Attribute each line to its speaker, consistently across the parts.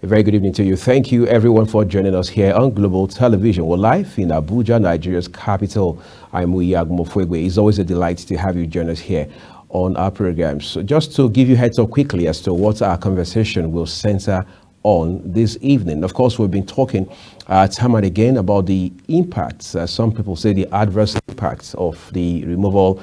Speaker 1: A very good evening to you. Thank you, everyone, for joining us here on Global Television. We're live in Abuja, Nigeria's capital. I'm Uyag Mofwegwe. It's always a delight to have you join us here on our programs. So just to give you heads up quickly as to what our conversation will center on this evening. Of course, we've been talking time and again about the impacts, some people say the adverse impacts of the removal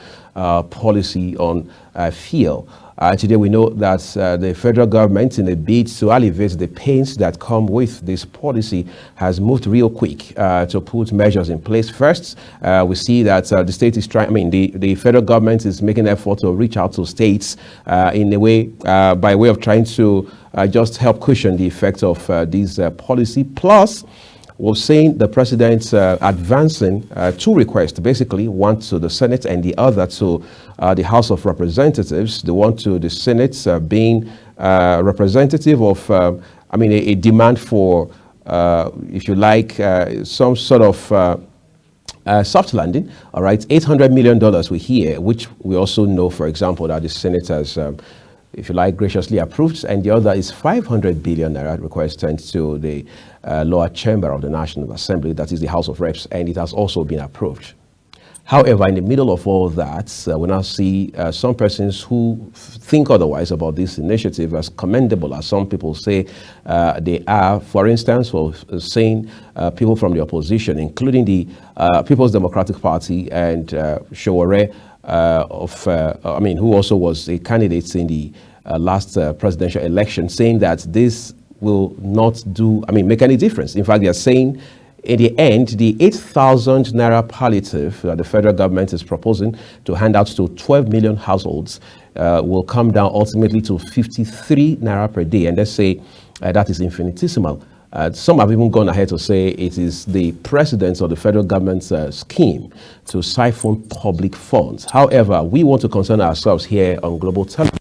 Speaker 1: policy on fuel. Today we know that the federal government, in a bid to alleviate the pains that come with this policy, has moved real quick to put measures in place. First, we see that the state is trying, the federal government is making an effort to reach out to states in a way, by way of trying to just help cushion the effects of this policy. Plus, we've seen the president advancing two requests, basically, one to the Senate and the other to the House of Representatives. The one to the Senate being representative of, a demand for, if you like, some sort of soft landing. All right, $800 million we hear, which we also know, for example, that the Senate has if you like, graciously approved, and the other is 500 billion naira request sent to the lower chamber of the National Assembly, that is the House of Reps, and it has also been approved. However, in the middle of all that, we now see some persons who think otherwise about this initiative, as commendable as some people say they are. For instance, we're seeing people from the opposition, including the People's Democratic Party and Showore, who also was a candidate in the last presidential election, saying that this will not make any difference. In fact, they are saying in the end, the 8,000 naira palliative that the federal government is proposing to hand out to 12 million households will come down ultimately to 53 naira per day. And let's say that is infinitesimal. Some have even gone ahead to say it is the president or the federal government's scheme to siphon public funds. However, we want to concern ourselves here on Global Television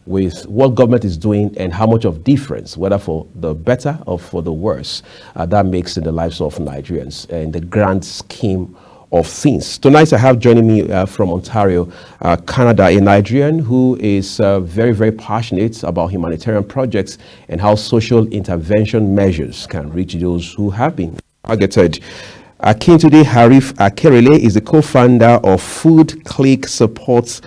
Speaker 1: with what government is doing and how much of difference, whether for the better or for the worse, that makes in the lives of Nigerians and the grand scheme of things. Tonight, I have joining me from Ontario, Canada, a Nigerian who is very, very passionate about humanitarian projects and how social intervention measures can reach those who have been targeted. Akintunde Harif Akerele is the co-founder of Food Click Support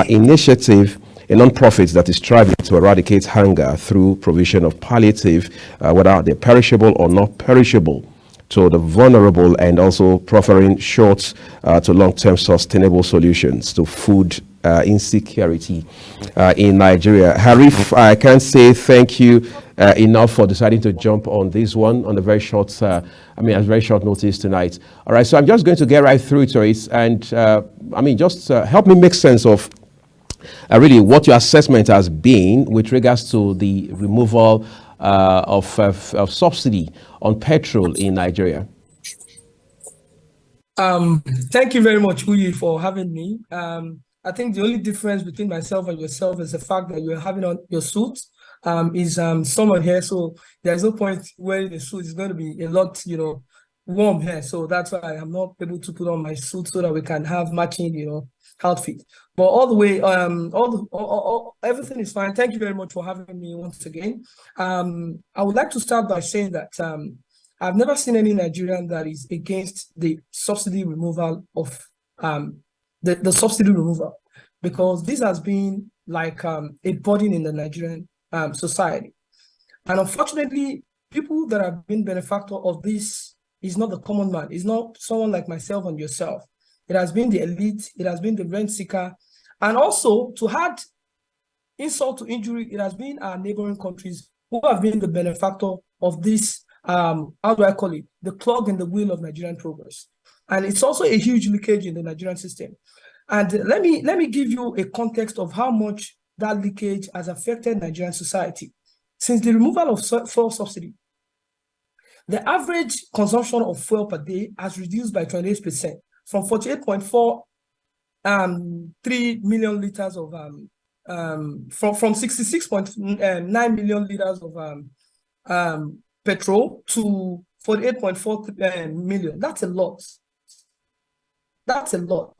Speaker 1: Initiative, a non-profit that is striving to eradicate hunger through provision of palliative, whether they're perishable or not perishable, to the vulnerable, and also proffering short to long-term sustainable solutions to food insecurity in Nigeria. Harif, I can't say thank you enough for deciding to jump on this one on a very short, very short notice tonight. All right, so I'm just going to get right through to it, and just help me make sense of really what your assessment has been with regards to the removal of subsidy on petrol in Nigeria.
Speaker 2: Thank you very much, Uyi, for having me. I think the only difference between myself and yourself is the fact that you're having on your suit. Is summer here, so there's no point wearing the suit. It's going to be a lot, warm here. So that's why I'm not able to put on my suit so that we can have matching, outfit. But all the way, everything is fine. Thank you very much for having me once again. I would like to start by saying that I've never seen any Nigerian that is against the subsidy removal of the subsidy removal, because this has been like a burden in the Nigerian society. And unfortunately, people that have been benefactor of this is not the common man. It's not someone like myself and yourself. It has been the elite. It has been the rent seeker. And also, to add insult to injury, it has been our neighboring countries who have been the benefactor of this, how do I call it, the clog in the wheel of Nigerian progress. And it's also a huge leakage in the Nigerian system. And let me give you a context of how much that leakage has affected Nigerian society. Since the removal of fuel subsidy, the average consumption of fuel per day has reduced by 28%, from 48.3 million liters of from 66.9 million liters of petrol to 48.4 million. That's a lot. That's a lot.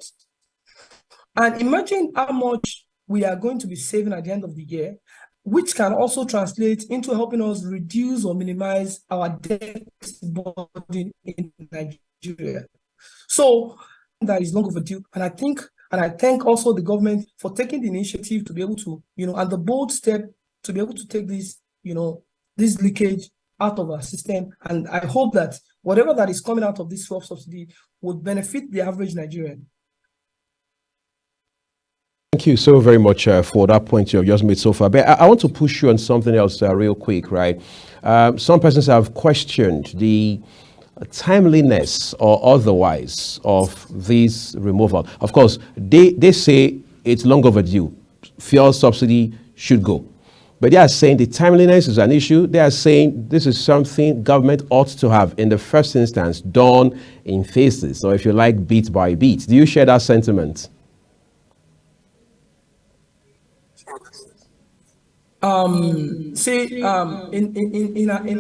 Speaker 2: And imagine how much we are going to be saving at the end of the year which can also translate into helping us reduce or minimize our debt burden in Nigeria. So that is long overdue. And I thank also the government for taking the initiative to be able to, and the bold step to be able to take this, this leakage out of our system. And I hope that whatever that is coming out of this fuel subsidy would benefit the average Nigerian.
Speaker 1: Thank you so very much for that point you have just made so far. But I want to push you on something else real quick, right? Some persons have questioned the timeliness or otherwise of this removal. Of course, they say it's long overdue. Fuel subsidy should go. But they are saying the timeliness is an issue. They are saying this is something government ought to have in the first instance done in phases, or if you like, bit by bit. Do you share that sentiment?
Speaker 2: In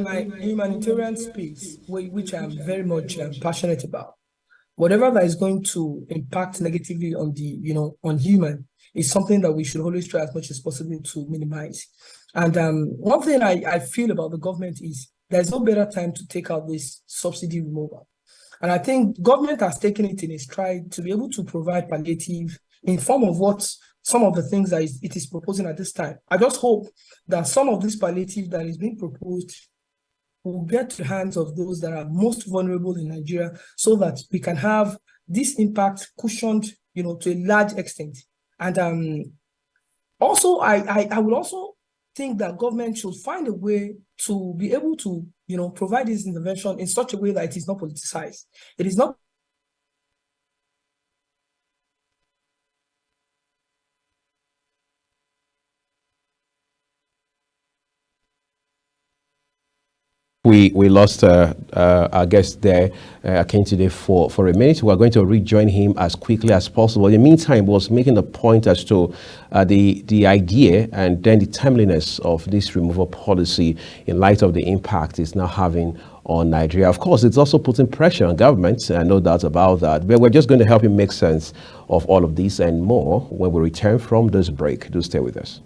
Speaker 2: my humanitarian space, which I'm very much passionate about, whatever that is going to impact negatively on the, on human is something that we should always try as much as possible to minimize. And one thing I feel about the government is there's no better time to take out this subsidy removal. And I think government has taken it in its stride to be able to provide palliative in form of what some of the things that it is proposing at this time. I just hope that some of this palliative that is being proposed will get to the hands of those that are most vulnerable in Nigeria, so that we can have this impact cushioned, to a large extent. And also, I would also think that government should find a way to be able to, provide this intervention in such a way that it is not politicized. It is not.
Speaker 1: We lost our guest there, Akintide, for a minute. We are going to rejoin him as quickly as possible. In the meantime, was making a point as to the idea and then the timeliness of this removal policy in light of the impact it's now having on Nigeria. Of course, it's also putting pressure on government, no doubt about that. But we're just going to help you make sense of all of this and more when we return from this break. Do stay with us.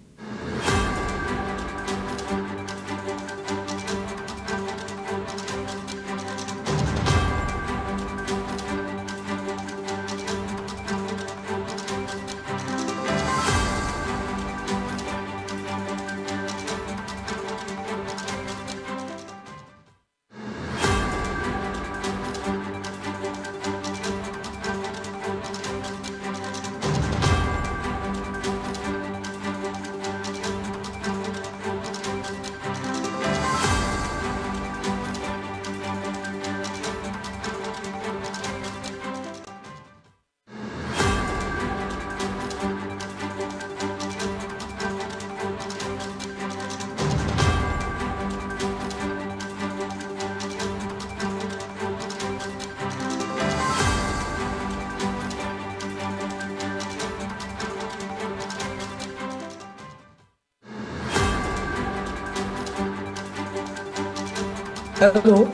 Speaker 2: Hello.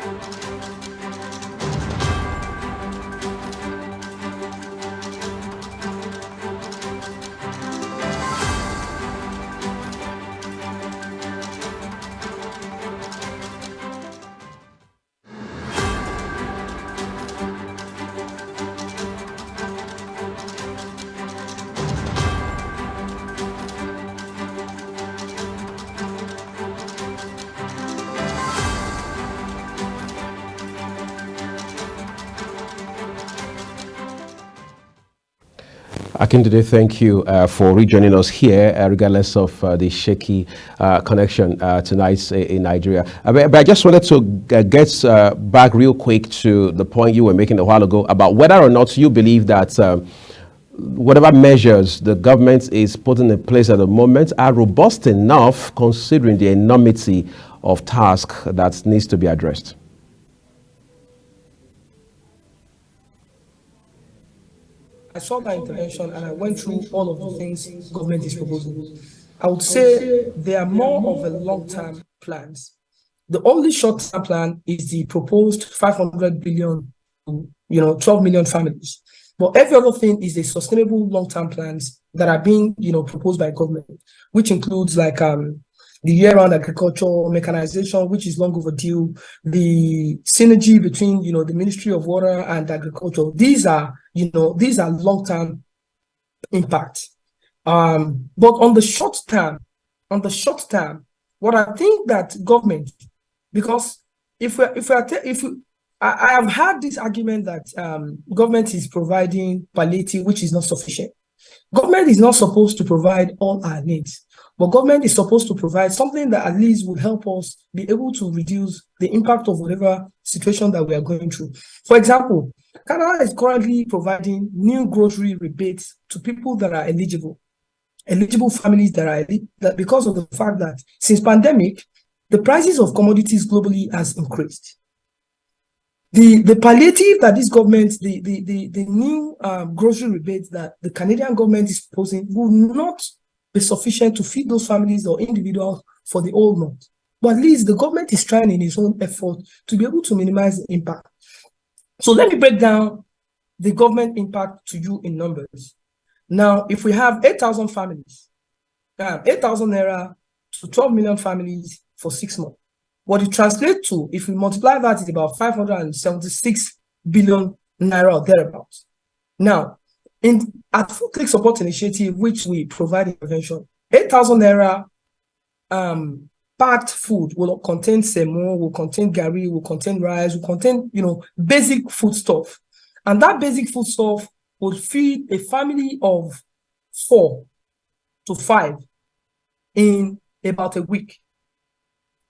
Speaker 1: Akindide, thank you for rejoining us here, regardless of the shaky connection tonight in Nigeria. But I just wanted to get back real quick to the point you were making a while ago about whether or not you believe that whatever measures the government is putting in place at the moment are robust enough considering the enormity of task that needs to be addressed.
Speaker 2: I saw that intervention and I went through all of the things government is proposing. I would say they are more of a long-term plans. The only short-term plan is the proposed 500 billion, 12 million families. But every other thing is a sustainable long-term plans that are being, proposed by government, which includes like the year-round agriculture, mechanization, which is long overdue, the synergy between, the Ministry of Water and Agriculture. These are long-term impact. But on the short term, what I think that government, because I have had this argument that government is providing palliative, which is not sufficient. Government is not supposed to provide all our needs, but government is supposed to provide something that at least would help us be able to reduce the impact of whatever situation that we are going through. For example, Canada is currently providing new grocery rebates to people that are eligible families that because of the fact that since pandemic, the prices of commodities globally has increased. The palliative that this government, the new grocery rebates that the Canadian government is proposing will not be sufficient to feed those families or individuals for the whole month. But at least the government is trying in its own effort to be able to minimize the impact. So let me break down the government impact to you in numbers. Now, if we have 8,000 families, 8,000 naira to 12 million families for 6 months, what it translates to, if we multiply that, is about 576 billion naira or thereabouts. Now, at Food Click Support Initiative, which we provide intervention, 8,000 naira packed food will contain semo, will contain gari, will contain rice, will contain, basic food stuff. And that basic food stuff would feed a family of 4 to 5 in about a week.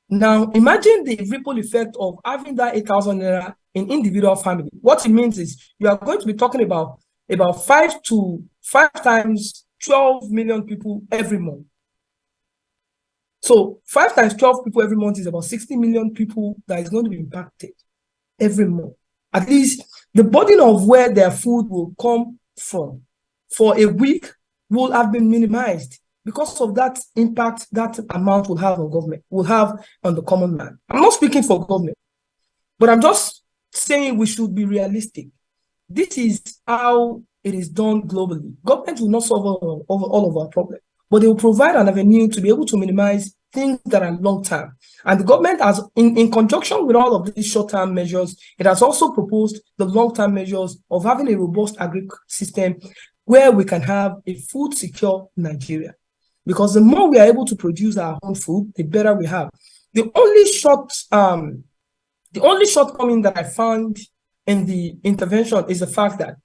Speaker 2: Now, imagine the ripple effect of having that 8,000 naira in individual family. What it means is you are going to be talking about 5 times 12 million people every month. So 5 times 12 people every month is about 60 million people that is going to be impacted every month. At least the burden of where their food will come from for a week will have been minimized because of that impact that amount will have on government, will have on the common man. I'm not speaking for government, but I'm just saying we should be realistic. This is how it is done globally. Government will not solve all of our problems, but they will provide an avenue to be able to minimize things that are long-term. And the government has, in conjunction with all of these short-term measures, it has also proposed the long-term measures of having a robust agri system where we can have a food-secure Nigeria. Because the more we are able to produce our own food, the better we have. The only shortcoming that I found in the intervention is the fact that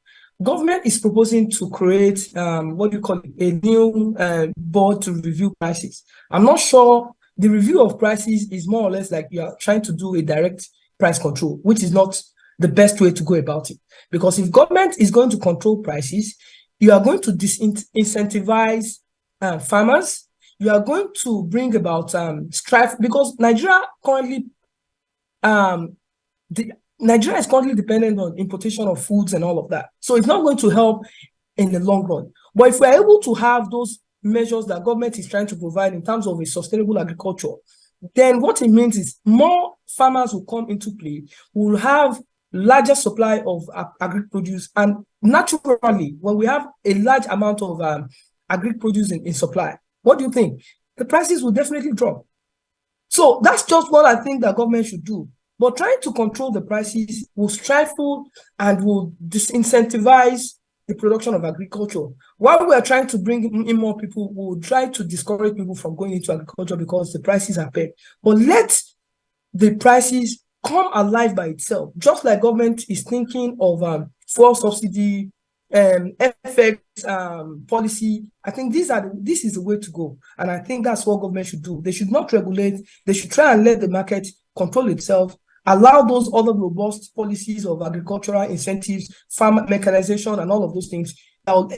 Speaker 2: government is proposing to create a new board to review prices. I'm not sure the review of prices is more or less like you are trying to do a direct price control, which is not the best way to go about it. Because if government is going to control prices, you are going to disincentivize farmers. You are going to bring about strife, because Nigeria is currently dependent on importation of foods and all of that. So it's not going to help in the long run. But if we're able to have those measures that government is trying to provide in terms of a sustainable agriculture, then what it means is more farmers will come into play, will have larger supply of agri-produce, and naturally, when we have a large amount of agri-produce in supply, what do you think? The prices will definitely drop. So that's just what I think that government should do. But trying to control the prices will stifle and will disincentivize the production of agriculture. While we are trying to bring in more people, we will try to discourage people from going into agriculture because the prices are paid. But let the prices come alive by itself, just like government is thinking of fuel subsidy, FX policy. I think this is the way to go. And I think that's what government should do. They should not regulate. They should try and let the market control itself, allow those other robust policies of agricultural incentives, farm mechanization, and all of those things that will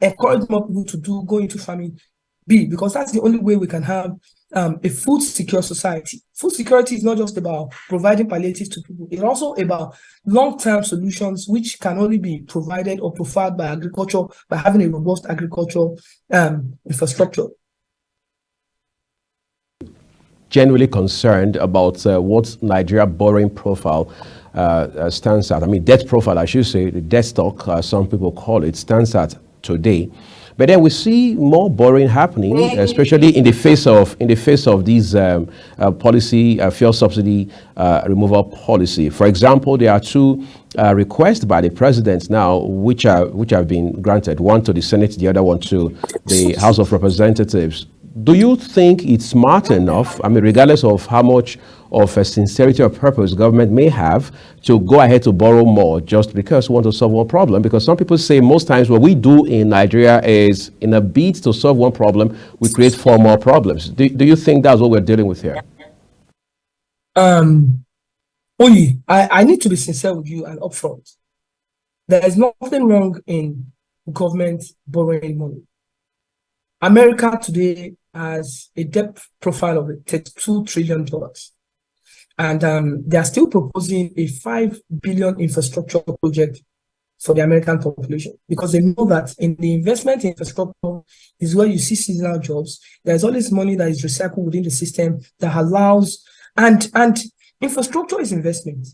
Speaker 2: encourage more people to go into farming, because that's the only way we can have a food secure society. Food security is not just about providing palliatives to people. It's also about long-term solutions which can only be provided or preferred by agriculture, by having a robust agricultural infrastructure.
Speaker 1: Generally concerned about what Nigeria borrowing profile stands at. I mean, debt profile, I should say, the debt stock, some people call it, stands at today. But then we see more borrowing happening, especially in the face of these policy fuel subsidy removal policy. For example, there are two requests by the president now, which have been granted. One to the Senate, the other one to the House of Representatives. Do you think it's smart enough, I mean, regardless of how much of a sincerity or purpose government may have, to go ahead to borrow more just because we want to solve one problem? Because some people say most times what we do in Nigeria is, in a bid to solve one problem, we create four more problems. Do you think that's what we're dealing with here?
Speaker 2: Oyi, I need to be sincere with you and upfront. There is nothing wrong in government borrowing money. America today has a debt profile of $32 trillion. And they are still proposing a $5 billion infrastructure project for the American population, because they know that in the investment in infrastructure is where you see seasonal jobs. There's always money that is recycled within the system that allows, and infrastructure is investment.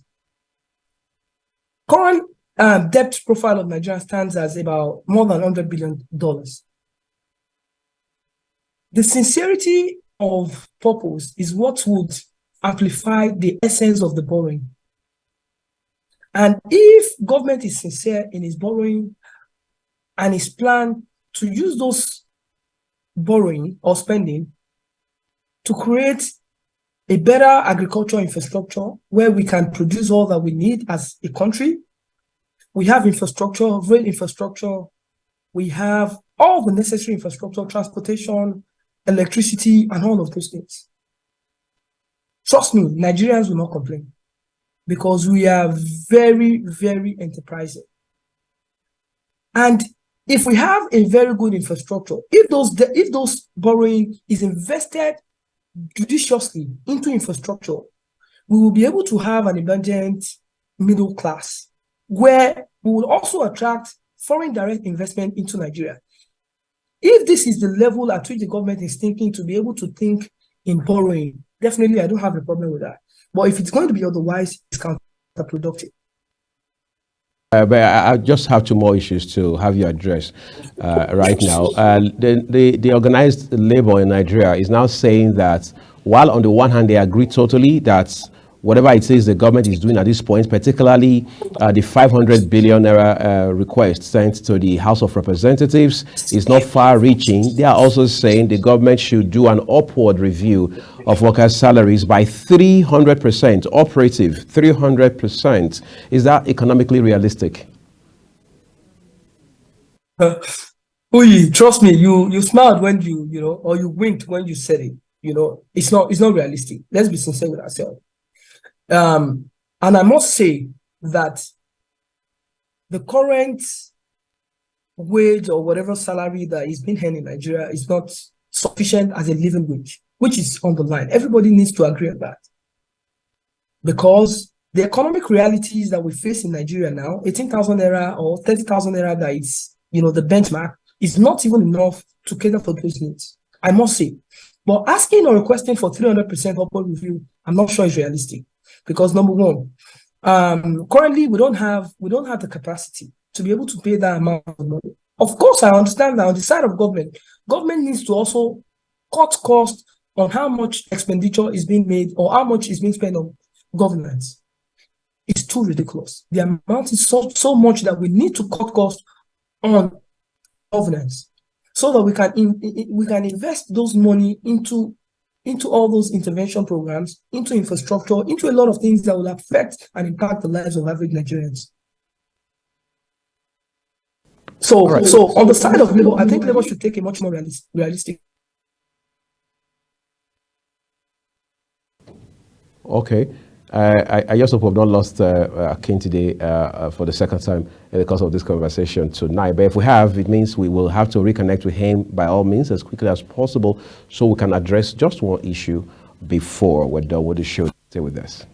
Speaker 2: Current debt profile of Nigeria stands as about more than $100 billion. The sincerity of purpose is what would amplify the essence of the borrowing. And if government is sincere in its borrowing and its plan to use those borrowing or spending to create a better agricultural infrastructure where we can produce all that we need as a country, we have infrastructure, rail infrastructure, we have all the necessary infrastructure, transportation, electricity, and all of those things. Trust me, Nigerians will not complain because we are very, very enterprising. And if we have a very good infrastructure, if those borrowing is invested judiciously into infrastructure, we will be able to have an emergent middle class where we will also attract foreign direct investment into Nigeria. If this is the level at which the government is thinking to be able to think in borrowing, definitely I don't have a problem with that. But if it's going to be otherwise, it's counterproductive.
Speaker 1: But I just have two more issues to have you address right now. The organized labor in Nigeria is now saying that while on the one hand they agree totally that whatever it says the government is doing at this point, particularly the 500 billion naira request sent to the House of Representatives, is not far-reaching. They are also saying the government should do an upward review of workers' salaries by 300%, operative 300%. Is that economically realistic?
Speaker 2: Uyi, trust me, you smiled when you know, or you winked when you said it. You know, it's not realistic. Let's be sincere with ourselves. And I must say that the current wage or whatever salary that is being earned in Nigeria is not sufficient as a living wage, which is on the line. Everybody needs to agree on that. Because the economic realities that we face in Nigeria now, 18,000 naira or 30,000 naira that is, you know, the benchmark, is not even enough to cater for those needs, I must say. But asking or requesting for 300% upward review, I'm not sure is realistic. Because number one, currently we don't have the capacity to be able to pay that amount of money. Of course, I understand that on the side of government needs to also cut costs on how much expenditure is being made or how much is being spent on governance. It's too ridiculous. The amount is so much that we need to cut costs on governance so that we can invest those money into all those intervention programs, into infrastructure, into a lot of things that will affect and impact the lives of average Nigerians. So, right. So on the side of labor, I think labor should take a much more realistic.
Speaker 1: Okay. I just hope we've not lost Akin today for the second time in the course of this conversation tonight. But if we have, it means we will have to reconnect with him by all means as quickly as possible so we can address just one issue before we're done with the show. Stay with us.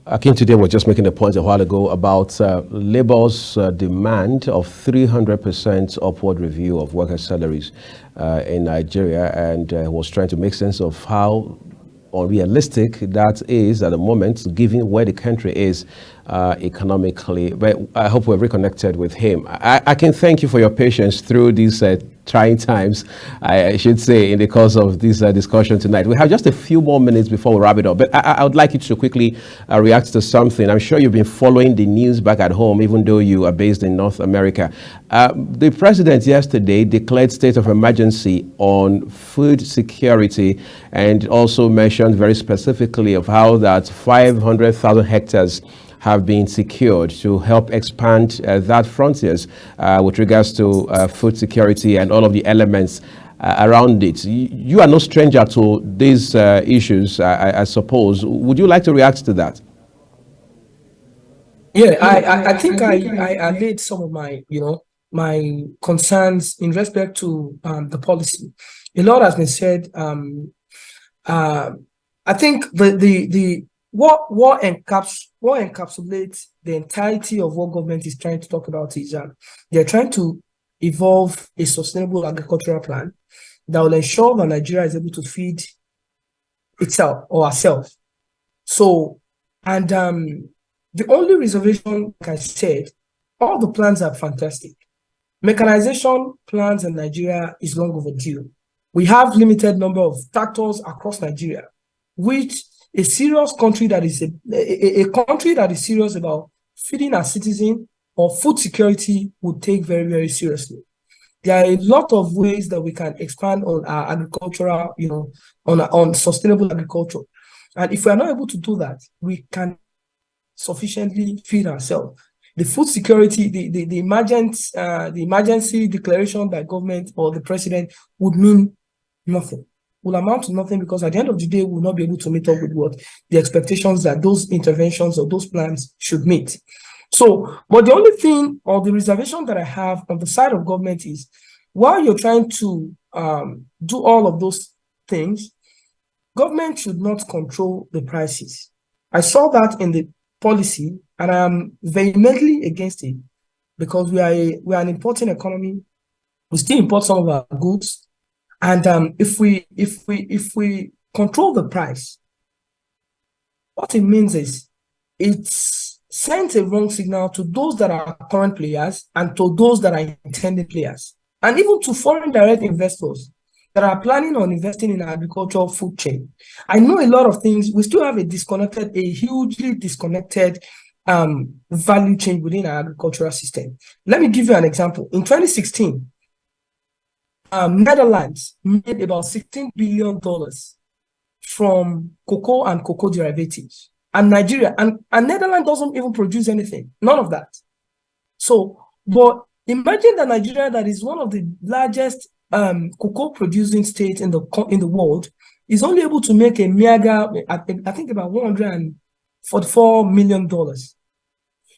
Speaker 1: Akin today was just making a point a while ago about Labour's demand of 300% upward review of workers' salaries in Nigeria, and was trying to make sense of how unrealistic that is at the moment, given where the country is economically. But I hope we're reconnected with him. I can thank you for your patience through these trying times, I should say, in the course of this discussion tonight. We have just a few more minutes before we wrap it up, but I would like you to quickly react to something. I'm sure you've been following the news back at home, even though you are based in North America. The president yesterday declared state of emergency on food security, and also mentioned very specifically of how that 500,000 hectares have been secured to help expand that frontiers with regards to food security and all of the elements around it. You are no stranger to these issues, I suppose. Would you like to react to that?
Speaker 2: Yeah, I think I laid some of my, my concerns in respect to the policy. A lot has been said. I think what encapsulates the entirety of what government is trying to talk about is they're trying to evolve a sustainable agricultural plan that will ensure that Nigeria is able to feed itself or herself. So, and the only reservation, like I said, all the plans are fantastic. Mechanization plans in Nigeria is long overdue. We have limited number of tractors across Nigeria, which a serious country that is a country that is serious about feeding our citizen or food security would take very, very seriously. There are a lot of ways that we can expand on our agricultural, on sustainable agriculture. And if we are not able to do that, we can sufficiently feed ourselves. The food security, the emergency declaration by government or the president would mean nothing. Will amount to nothing, because at the end of the day, we'll not be able to meet up with what the expectations that those interventions or those plans should meet. So, but the only thing or the reservation that I have on the side of government is, while you're trying to do all of those things, government should not control the prices. I saw that in the policy, and I'm vehemently against it, because we are an importing economy. We still import some of our goods. And if we control the price, what it means is it sends a wrong signal to those that are current players and to those that are intended players, and even to foreign direct investors that are planning on investing in agricultural food chain. I know a lot of things. We still have a hugely disconnected value chain within our agricultural system. Let me give you an example. In 2016, Netherlands made about $16 billion from cocoa and cocoa derivatives. And Nigeria, and Netherlands doesn't even produce anything, none of that. So, but imagine that Nigeria, that is one of the largest cocoa producing states in the world, is only able to make a meager, I think about $144 million.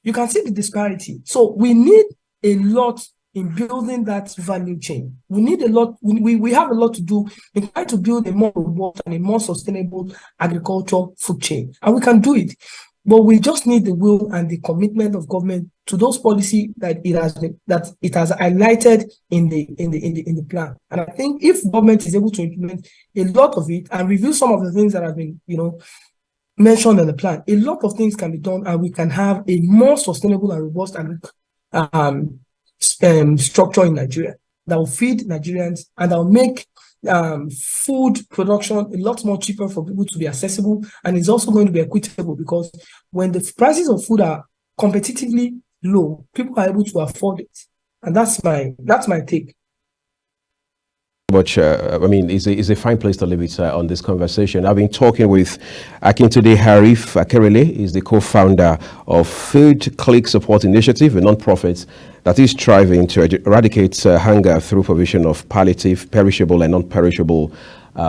Speaker 2: You can see the disparity. So we need a lot in building that value chain. We need a lot, we have a lot to do in trying to build a more robust and a more sustainable agricultural food chain. And we can do it. But we just need the will and the commitment of government to those policies that it has highlighted in the plan. And I think if government is able to implement a lot of it and review some of the things that have been, mentioned in the plan, a lot of things can be done, and we can have a more sustainable and robust structure in Nigeria that will feed Nigerians and that will make food production a lot more cheaper for people to be accessible, and it's also going to be equitable, because when the prices of food are competitively low, people are able to afford it. And that's my take.
Speaker 1: Much, I mean, it's a fine place to leave it on this conversation. I've been talking with Akintunde Harif Akerele. He's the co-founder of Food Click Support Initiative, a non-profit that is striving to eradicate hunger through provision of palliative, perishable and non-perishable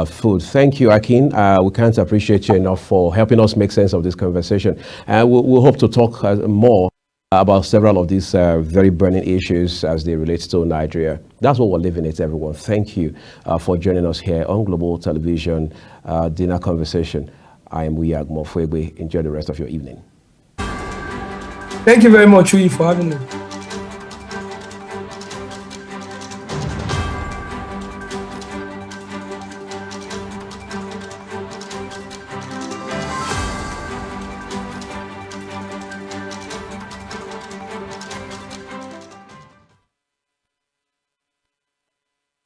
Speaker 1: food. Thank you, Akin. We can't appreciate you enough for helping us make sense of this conversation. And we'll hope to talk more about several of these very burning issues as they relate to Nigeria. That's what we're living it, everyone. Thank you for joining us here on Global Television Dinner Conversation. I am Uyi Agumofwegbe. Enjoy the rest of your evening.
Speaker 2: Thank you very much, Uyi, for having me.